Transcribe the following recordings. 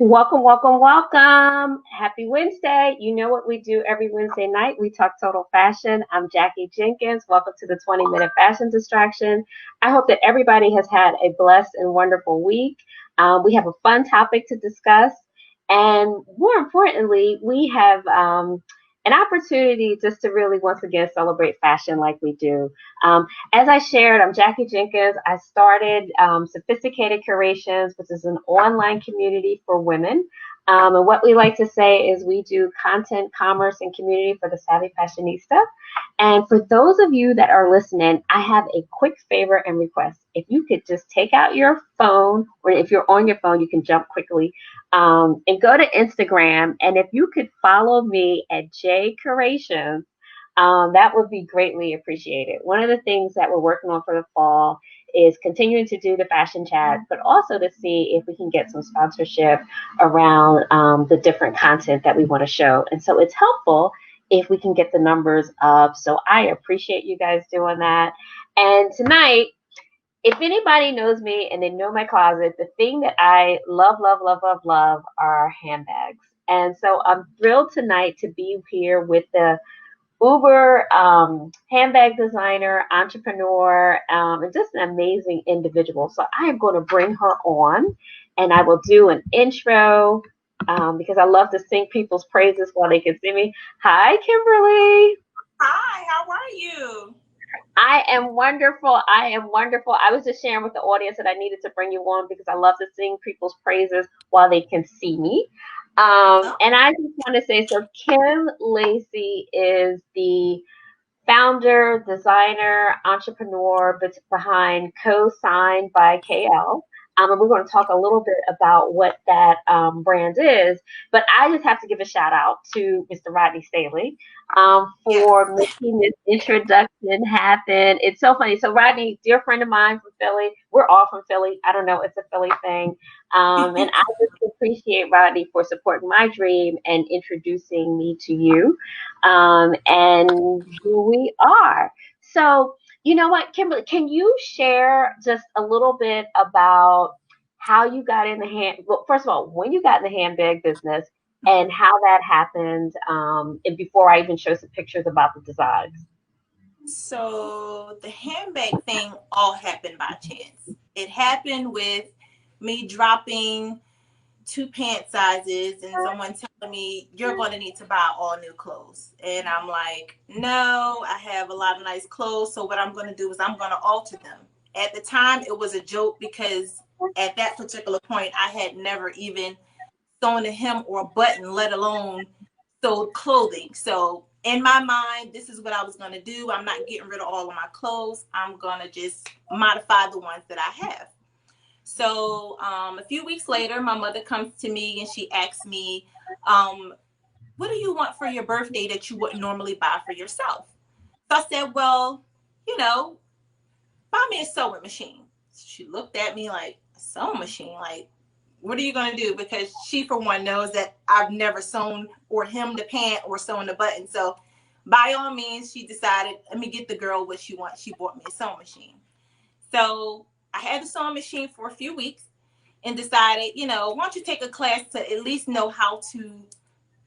Welcome, welcome, welcome. Happy Wednesday. You know what we do every Wednesday night? We talk total fashion. I'm Jackie Jenkins. Welcome to the 20-minute fashion distraction. I hope that everybody has had a blessed and wonderful week. We have a fun topic to discuss. And more importantly, we have an opportunity just to really once again celebrate fashion like we do. As I shared, I'm Jackie Jenkins. I started Sophisticated Curations, which is an online community for women. And what we like to say is we do content, commerce, and community for the savvy fashionista. And for those of you that are listening, I have a quick favor and request. If you could just take out your phone, or if you're on your phone, you can jump quickly and go to Instagram. And if you could follow me at J Curations, that would be greatly appreciated. One of the things that we're working on for the fall is continuing to do the fashion chat, but also to see if we can get some sponsorship around the different content that we want to show. And so it's helpful if we can get the numbers up. So I appreciate you guys doing that. And tonight, if anybody knows me and they know my closet, the thing that I love, love, love, love, love are handbags. And so I'm thrilled tonight to be here with the Uber handbag designer, entrepreneur, and just an amazing individual. So I am going to bring her on and I will do an intro because I love to sing people's praises while they can see me. Hi, Kimberly. Hi, how are you? I am wonderful. I am wonderful. I was just sharing with the audience that I needed to bring you on because I love to sing people's praises while they can see me. Oh, And I just want to say, so Kim Lacey is the founder, designer, entrepreneur behind Co-Signed by KL. And we're going to talk a little bit about what that brand is. But I just have to give a shout out to Mr. Rodney Staley yes. for making this introduction happen. It's so funny. So Rodney, dear friend of mine from Philly, we're all from Philly. I don't know, it's a Philly thing. And I just appreciate Rodney for supporting my dream and introducing me to you and who we are. So, you know what, Kimberly, can you share just a little bit about how you got in the well, first of all, when you got in the handbag business and how that happened, and before I even show some pictures about the designs. So the handbag thing all happened by chance. It happened with me dropping two pant sizes and someone telling me you're going to need to buy all new clothes. And I'm like, no, I have a lot of nice clothes. So what I'm going to do is I'm going to alter them. At the time, it was a joke because at that particular point, I had never even sewn a hem or a button, let alone sewed clothing. So in my mind, this is what I was going to do. I'm not getting rid of all of my clothes. I'm going to just modify the ones that I have. So a few weeks later, my mother comes to me and she asks me, what do you want for your birthday that you wouldn't normally buy for yourself? So I said, well, you know, buy me a sewing machine. She looked at me like, a sewing machine? Like, what are you going to do? Because she, for one, knows that I've never sewn or hemmed a pant or sewn a button. So by all means, she decided, let me get the girl what she wants. She bought me a sewing machine. So I had the sewing machine for a few weeks and decided, why don't you take a class to at least know how to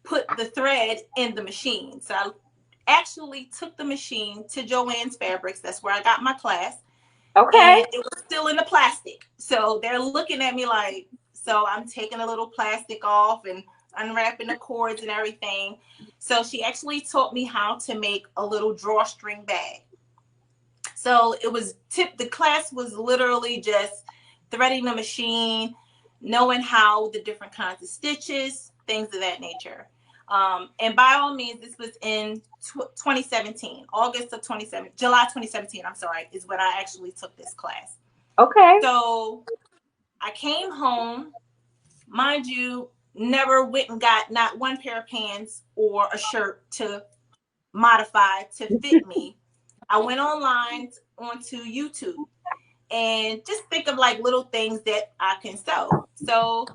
put the thread in the machine. So I actually took the machine to Joann's Fabrics. That's where I got my class. Okay. And it was still in the plastic. So they're looking at me like, so I'm taking a little plastic off and unwrapping the cords and everything. So she actually taught me how to make a little drawstring bag. So it was the class was literally just threading the machine, knowing how the different kinds of stitches, things of that nature. And by all means, this was in 2017, August of 2017, July 2017, I'm sorry, is when I actually took this class. Okay. So I came home, mind you, never went and got not one pair of pants or a shirt to modify to fit me. I went online onto YouTube and just think of like little things that I can sew. So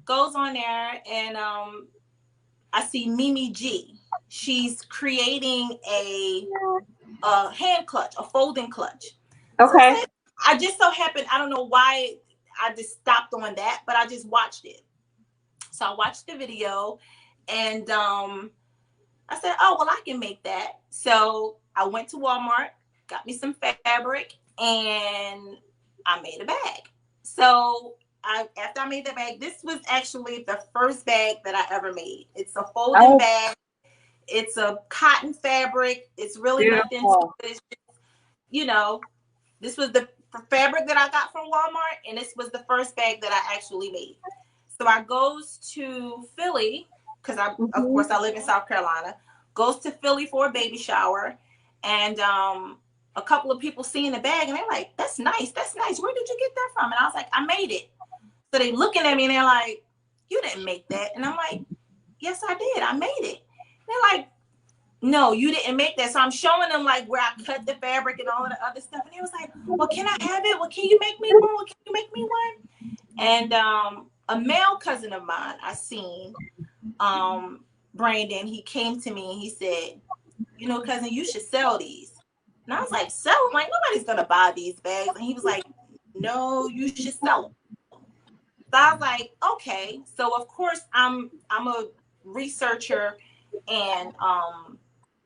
goes on there and I see Mimi G. She's creating a hand clutch, a folding clutch. So I Okay. said, I just so happened, I don't know why I just stopped on that, but I just watched it. So I watched the video, and I said, oh, well, I can make that. So I went to Walmart, got me some fabric, and I made a bag. So after I made the bag, this was actually the first bag that I ever made. It's a folding Oh, bag. It's a cotton fabric. It's really nothing to beautiful. it. It's just, you know, this was the fabric that I got from Walmart, and this was the first bag that I actually made. So I goes to Philly, because of Hmm. course I live in South Carolina. Goes to Philly for a baby shower, and a couple of people seeing the bag, and they're like, "That's nice, that's nice. Where did you get that from?" And I was like, "I made it." So they looking at me, and they're like, "You didn't make that?" And I'm like, "Yes, I did. I made it." They're like, "No, you didn't make that." So I'm showing them like where I cut the fabric and all of the other stuff, and he was like, "Well, can I have it? Well, can you make me one? Well, can you make me one?" And a male cousin of mine, I seen, Brandon, he came to me and he said, "You know, cousin, you should sell these." And I was like, "Sell them? Like, nobody's gonna buy these bags." And he was like, "No, you should sell them." So I was like, "Okay." So of course I'm a researcher, and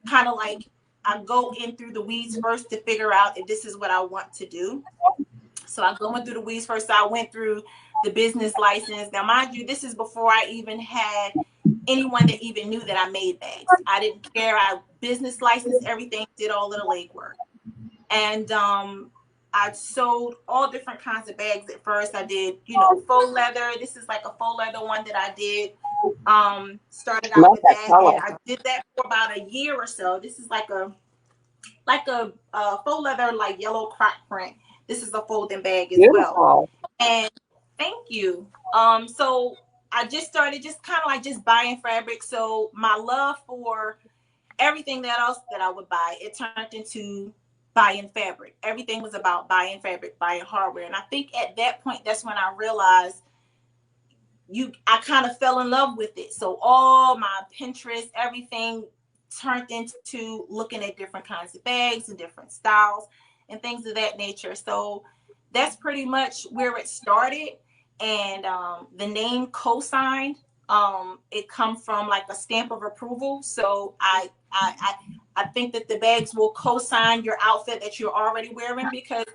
kind of like I go in through the weeds first to figure out if this is what I want to do. So I go in through the weeds first. So I went through the business license. Now, mind you, this is before I even had anyone that even knew that I made bags. I didn't care. I business licensed everything, did all of the legwork. And I sold all different kinds of bags at first. I did, faux leather. This is like a faux leather one that I did. Started out Love with that that, and color. I did that for about a year or so. This is like a faux leather, like yellow croc print. This is a folding bag as well. Beautiful. And thank you. So I just started just kind of like just buying fabric. So my love for everything that else that I would buy, it turned into buying fabric. Everything was about buying fabric, buying hardware. And I think at that point, that's when I realized I kind of fell in love with it. So all my Pinterest, everything turned into looking at different kinds of bags and different styles and things of that nature. So that's pretty much where it started. And the name KoSigned, it come from like a stamp of approval. So I think that the bags will co-sign your outfit that you're already wearing, because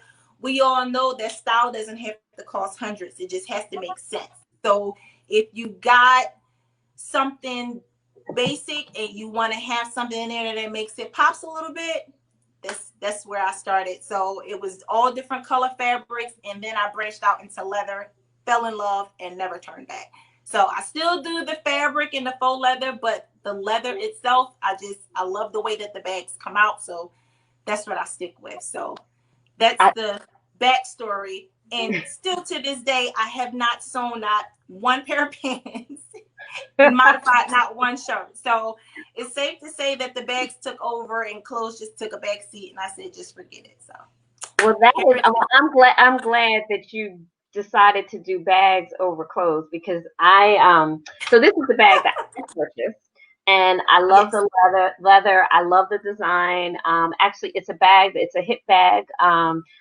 we all know that style doesn't have to cost hundreds. It just has to make sense. So if you got something basic and you want to have something in there that makes it pops a little bit, that's where I started. So it was all different color fabrics, and then I branched out into leather, fell in love, and never turned back. So I still do the fabric and the faux leather, but the leather itself, I love the way that the bags come out. So that's what I stick with. So that's I, the backstory. And still to this day, I have not sewn not one pair of pants and modified not one shirt. So it's safe to say that the bags took over and clothes just took a back seat. And I said, just forget it. So well, that here is. it is. I'm glad that you decided to do bags over clothes because So this is the bag that I purchased, and I love Yes. the leather. I love the design. Actually, it's a bag. It's a hip bag.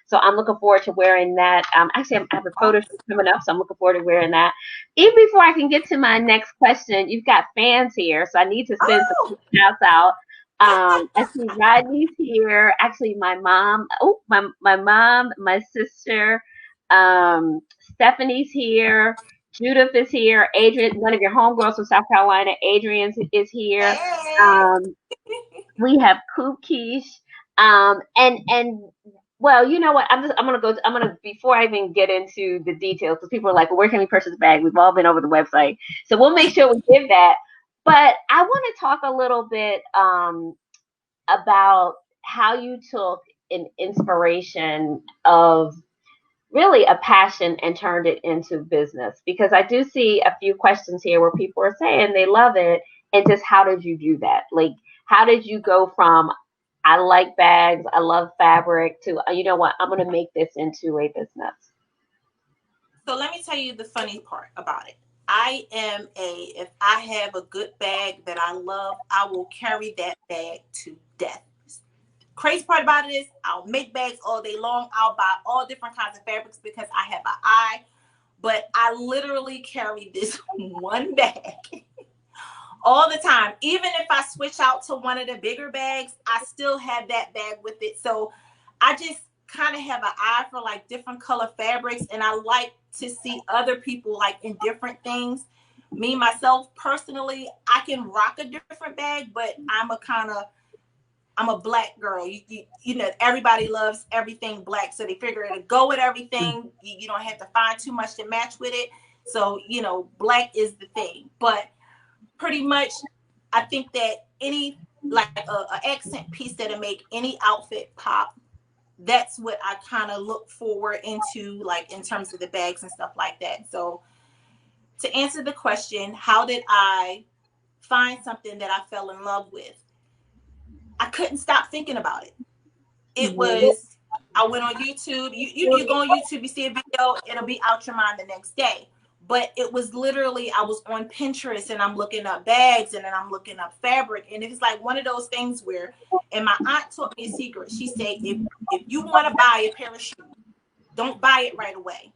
So I'm looking forward to wearing that. Actually, I have a photo shoot coming up, so I'm looking forward to wearing that. Even before I can get to my next question, you've got fans here, so I need to send Oh, some shouts out. I see Rodney's here. Actually, my mom. Oh, my mom, my sister, Stephanie's here. Judith is here. Adrian, one of your homegirls from South Carolina, Adrian is here. hey. Um, we have Kookish. And well, you know what? I'm gonna before I even get into the details, because people are like, well, where can we purchase a bag? We've all been over the website, so we'll make sure we give that. But I want to talk a little bit about how you took an inspiration of really a passion and turned it into business, because I do see a few questions here where people are saying they love it, and just how did you do that? Like, how did you go from I like bags, I love fabric to you know what, I'm going to make this into a business? So let me tell you the funny part about it. If I have a good bag that I love, I will carry that bag to death. Crazy part about it is I'll make bags all day long. I'll buy all different kinds of fabrics because I have an eye but I literally carry this one bag all the time. Even if I switch out to one of the bigger bags, I still have that bag with it. So I just kind of have an eye for like different color fabrics, and I like to see other people like in different things. Me myself personally, I can rock a different bag, but I'm a black girl. You know, everybody loves everything black, so they figure it'll go with everything. You don't have to find too much to match with it. So, you know, black is the thing. But pretty much, I think that any like a accent piece that'll make any outfit pop, that's what I kind of look forward into, like in terms of the bags and stuff like that. So to answer the question, how did I find something that I fell in love with? I couldn't stop thinking about it. It was, I went on YouTube. You go on YouTube, you see a video, it'll be out your mind the next day. But it was literally, I was on Pinterest and I'm looking up bags and then I'm looking up fabric. And it's like one of those things where, and my aunt taught me a secret. She said, if you want to buy a pair of shoes, don't buy it right away.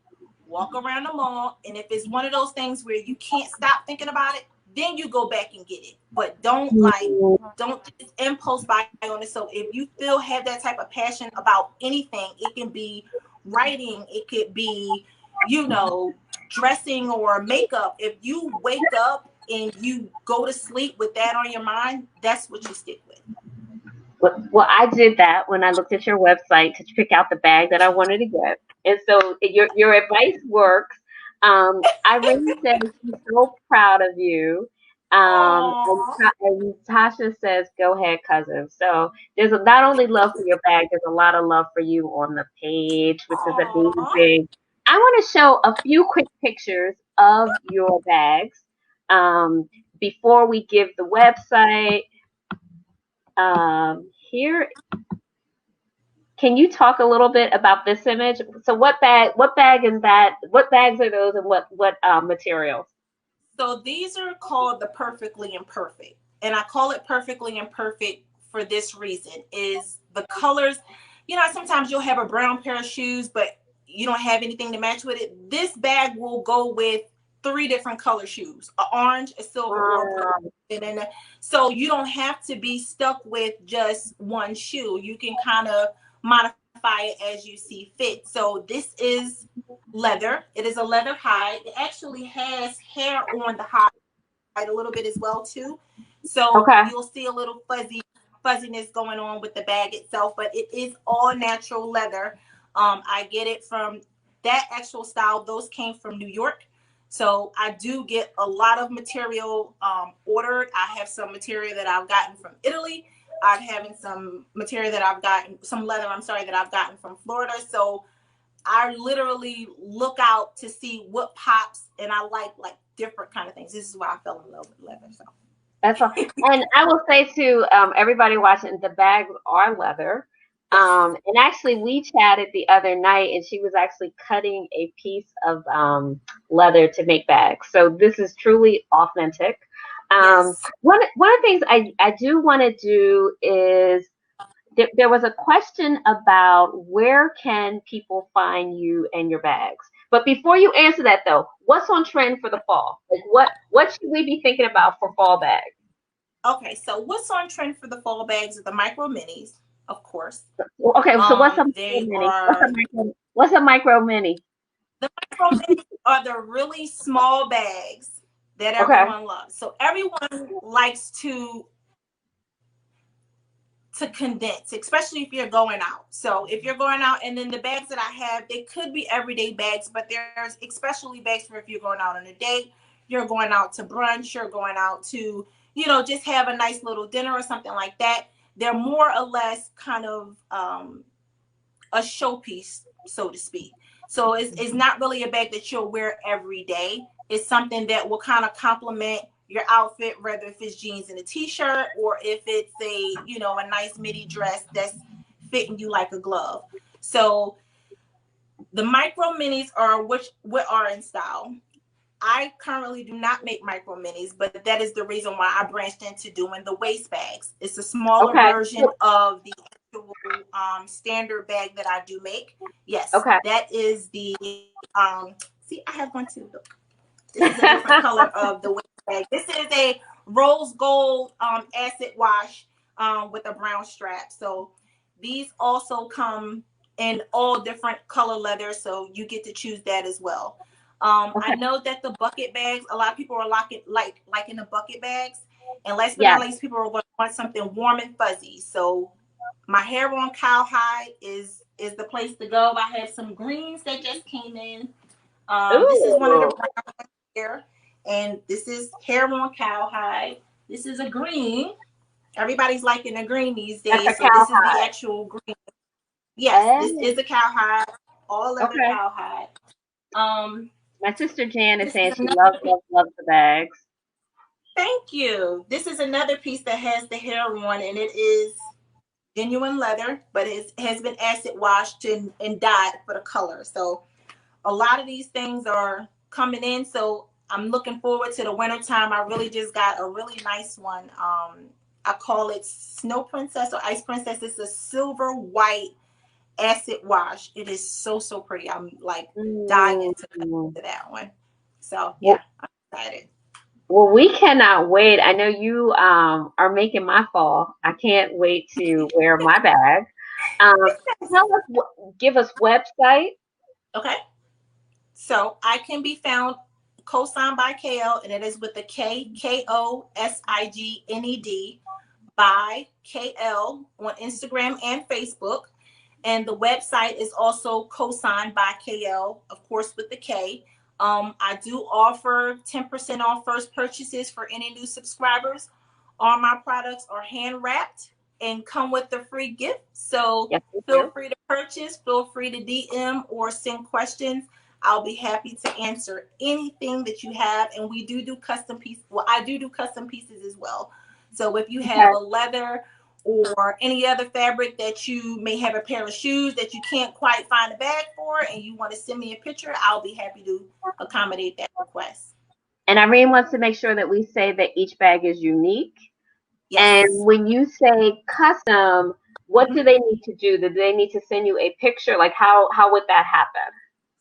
Walk around the mall. And if it's one of those things where you can't stop thinking about it, then you go back and get it. But don't just impulse buy on it. So if you still have that type of passion about anything, it can be writing, it could be, you know, dressing or makeup. If you wake up and you go to sleep with that on your mind, that's what you stick with. Well, I did that when I looked at your website to pick out the bag that I wanted to get. And so your advice works. Irene says she's so proud of you. Aww. And Tasha says, go ahead, cousin. So there's not only love for your bag, there's a lot of love for you on the page, which is Aww. amazing. I want to show a few quick pictures of your bags before we give the website. Here, can you talk a little bit about this image? So what bag is that? What bags are those, and what materials? So these are called the Perfectly Imperfect. And I call it Perfectly Imperfect for this reason, is the colors, you know, sometimes you'll have a brown pair of shoes, but you don't have anything to match with it. This bag will go with three different color shoes, a orange, a silver, or a purple. And then, so you don't have to be stuck with just one shoe. You can kind of modify it as you see fit. So this is leather. It is a leather hide. It actually has hair on the hide a little bit as well too. So Okay. you'll see a little fuzziness going on with the bag itself, but it is all natural leather. I get it from that actual style. Those came from New York. So I do get a lot of material ordered. I have some material that I've gotten from Italy. I'm having some material that I've gotten, some leather, I'm sorry, that I've gotten from Florida. So I literally look out to see what pops, and I like different kind of things. This is why I fell in love with leather. So That's all. And I will say to everybody watching, the bags are leather. And actually, we chatted the other night, and she was actually cutting a piece of leather to make bags. So this is truly authentic. yes. One of the things I do want to do is there was a question about where can people find you and your bags. But before you answer that, though, what's on trend for the fall? Like what should we be thinking about for fall bags? Okay, so what's on trend for the fall bags are the micro minis, of course. Okay, so what's a micro They mini? are What's a micro mini? the micro minis are the really small bags that Okay. everyone loves. So everyone likes to condense, especially if you're going out. So if you're going out, and then the bags that I have, they could be everyday bags, but there's especially bags for if you're going out on a date, you're going out to brunch, you're going out to, you know, just have a nice little dinner or something like that. They're more or less kind of a showpiece, so to speak. So it's not really a bag that you'll wear every day. It's something that will kind of complement your outfit, whether if it's jeans and a t-shirt, or if it's a, you know, a nice midi dress that's fitting you like a glove. So the micro minis are what are in style. I currently do not make micro minis, but that is the reason why I branched into doing the waist bags. It's a smaller Okay. version of the actual standard bag that I do make. Yes, Okay. that is the um, See, I have one too. Look, this is a different color of the waist bag. This is a rose gold acid wash with a brown strap. So these also come in all different color leathers, so you get to choose that as well. Okay. I know that the bucket bags, a lot of people are like in the bucket bags, and last but Yes. not least, people are going to want something warm and fuzzy. So my hair on cowhide is the place to go. I have some greens that just came in. This is one of the Ooh. brown hair, and this is hair on cowhide. This is a green. Everybody's liking a green these That's a days, so this is the cowhide. actual green. Yes, this Oh, is a cowhide, all leather okay. cowhide. Um, My sister Jan is this is saying she another loves, piece. loves, loves the bags. Thank you. This is another piece that has the hair on, and it is genuine leather, but it has been acid washed and dyed for the color. So a lot of these things are coming in. So I'm looking forward to the winter time. I really just got a really nice one. I call it Snow Princess or Ice Princess. It's a silver white acid wash. It is so pretty. I'm like dying to cut Mm. into that one. So yeah, Well, I'm excited. well, we cannot wait. I know you are making my fall. I can't wait to wear my bag. Um, tell us, give us website. Okay. So I can be found co-signed by KL, and it is with the KoSigned by KL on Instagram and Facebook. And the website is also co-signed by KL, of course, with the K. I do offer 10% off first purchases for any new subscribers. All my products are hand wrapped and come with a free gift. So Yes, we feel do. free to purchase, feel free to DM or send questions. I'll be happy to answer anything that you have. And we do custom pieces. Well, I do custom pieces as well. So if you have Okay. a leather or any other fabric that you may have a pair of shoes that you can't quite find a bag for and you want to send me a picture, I'll be happy to accommodate that request. And Irene wants to make sure that we say that each bag is unique. And Yes. when you say custom, what do Mhm. they need to do? Do they need to send you a picture? Like how would that happen?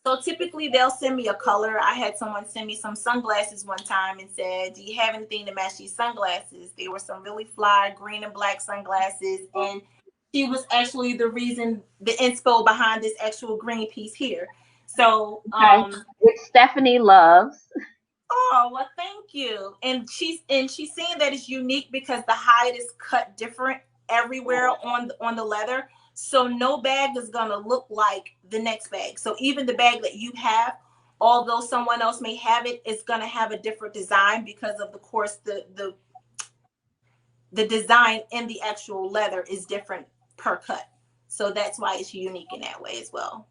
So typically they'll send me a color. I had someone send me some sunglasses one time and said, "Do you have anything to match these sunglasses?" They were some really fly green and black sunglasses, and she was actually the reason, the inspo behind this actual green piece here. So, Okay. Which Stephanie loves. oh well, thank you. And she's saying that it's unique because the hide is cut different everywhere on the leather. So no bag is gonna look like the next bag. So even the bag that you have, although someone else may have it, it's gonna have a different design because of the course the design in the actual leather is different per cut. So that's why it's unique in that way as well.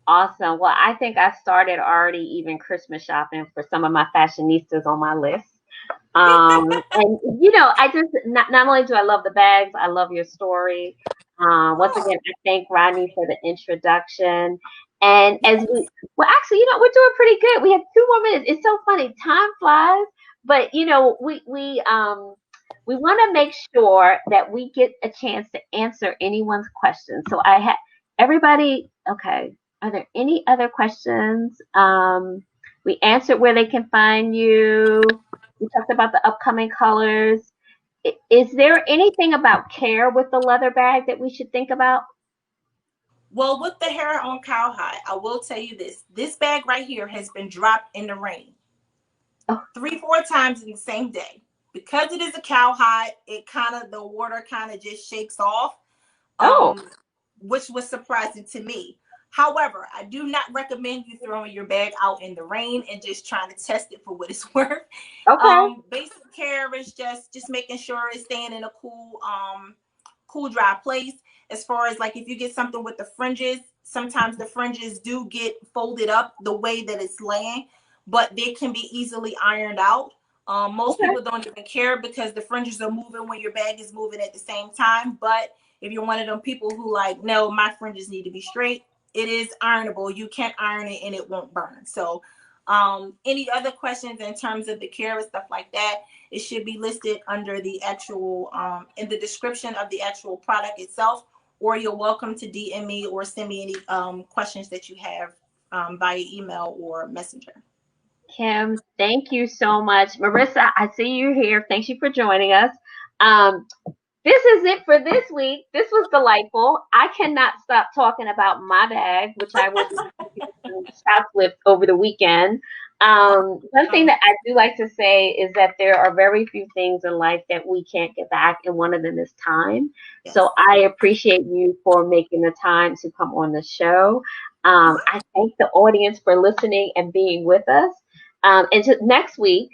Awesome. Well, I think I started already even Christmas shopping for some of my fashionistas on my list. And I just not only do I love the bags, I love your story. Once Oh, again, I thank Rodney for the introduction. And as well, actually, we're doing pretty good. We have 2 more minutes. It's so funny. Time flies, but we want to make sure that we get a chance to answer anyone's questions. So I have everybody. Okay. Are there any other questions? We answered where they can find you. We talked about the upcoming colors. Is there anything about care with the leather bag that we should think about? well, with the hair on cowhide, I will tell you this. This bag right here has been dropped in the rain Oh, 3, 4 times in the same day. Because it is a cowhide, the water kind of just shakes off, oh, um, which was surprising to me. However, I do not recommend you throwing your bag out in the rain and just trying to test it for what it's worth. okay, Basic care is just making sure it's staying in a cool dry place. As far as like if you get something with the fringes, sometimes the fringes do get folded up the way that it's laying, but they can be easily ironed out. Most okay, people don't even care because the fringes are moving when your bag is moving at the same time. But if you're one of them people who like, no, my fringes need to be straight, it is ironable. You can iron it and it won't burn. So any other questions in terms of the care and stuff like that, it should be listed under the actual in the description of the actual product itself, or you're welcome to DM me or send me any questions that you have via email or messenger. Kim, thank you so much. Marissa, I see you here. Thank you for joining us. This is it for this week. This was delightful. I cannot stop talking about my bag, which I will be shots with over the weekend. One thing that I do like to say is that there are very few things in life that we can't get back, and one of them is time. Yes. So I appreciate you for making the time to come on the show. I thank the audience for listening and being with us. And next week,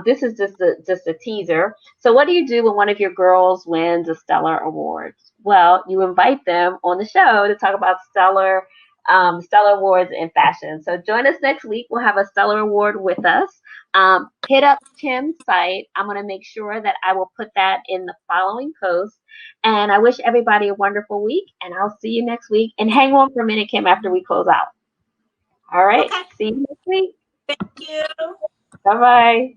this is just a teaser. So what do you do when one of your girls wins a Stellar Award? Well, you invite them on the show to talk about Stellar Awards in fashion. So join us next week. We'll have a Stellar Award with us. Hit up Kim's site. I'm going to make sure that I will put that in the following post. And I wish everybody a wonderful week, and I'll see you next week. And hang on for a minute, Kim, after we close out. All right. Okay. See you next week. Thank you. Bye-bye.